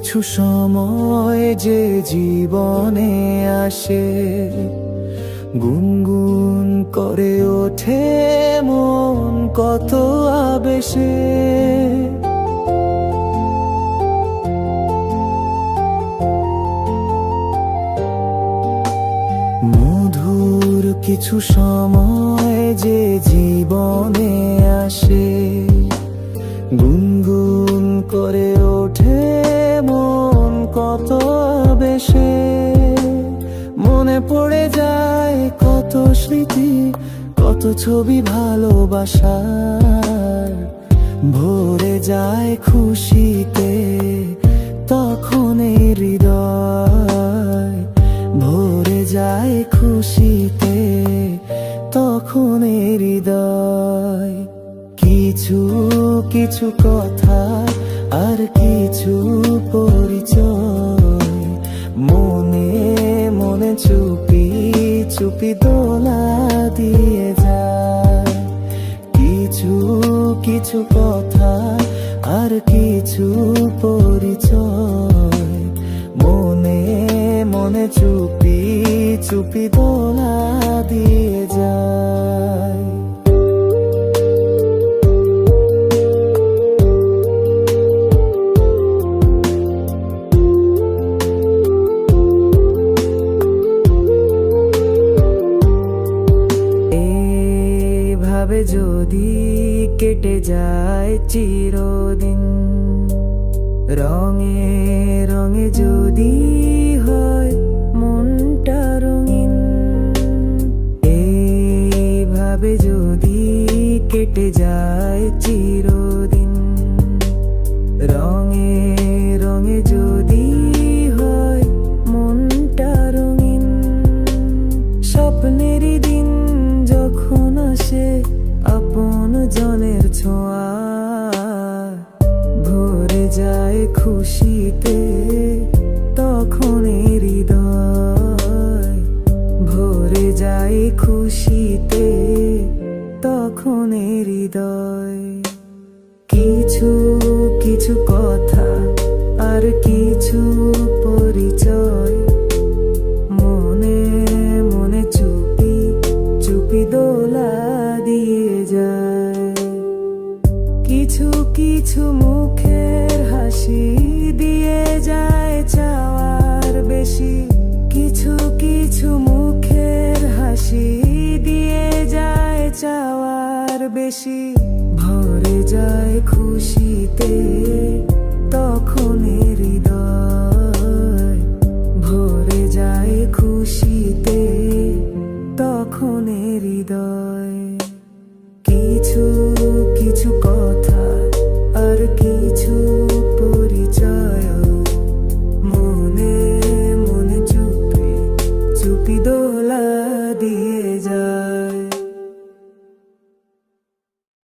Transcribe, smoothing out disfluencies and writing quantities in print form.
কিছু সময় যে জীবনে আসে, গুনগুন করে ওঠে মন কত আবেশে। মধুর কিছু সময় যে জীবনে আসে, গুনগুন করে ওঠে মন কত আবেশে। মনে পড়ে যায় কত স্মৃতি, কত ছবি ভালোবাসার। ভরে যায় খুশিতে তখন এই হৃদয়, ভরে যায় খুশিতে তখন এই হৃদয়। কিছু কিছু কথা আর কিছু পরিচয়, মনে মনে চুপি চুপি দোলা দিয়ে যায়। কিছু কিছু কথা আর কিছু পরিচয়, মনে মনে চুপি চুপি দোলা দিয়ে যায়। এভাবে যদি কেটে যায় চিরদিন, রঙে রঙে যদি হয় মনটা রঙিন। এইভাবে যদি কেটে যায় চিরদিন, রঙে রঙে যদি হয় মনটা রঙিন। স্বপ্নেরই দিন যখন আসে আপন জনের ছোঁয়া, ভরে যায় খুশিতে তখন এই হৃদয়, ভরে যায় খুশিতে তখন এই হৃদয়। কিছু কিছু কথা আর কিছু পরিচয়, মনে মনে চুপি চুপি দোলা দিয়ে যায়। কিছু কিছু মুখের হাসি দিয়ে যায় চাওয়ার বেশি, কিছু কিছু মুখের হাসি দিয়ে যায় চাওয়ার বেশি। ভরে যায় খুশিতে তখন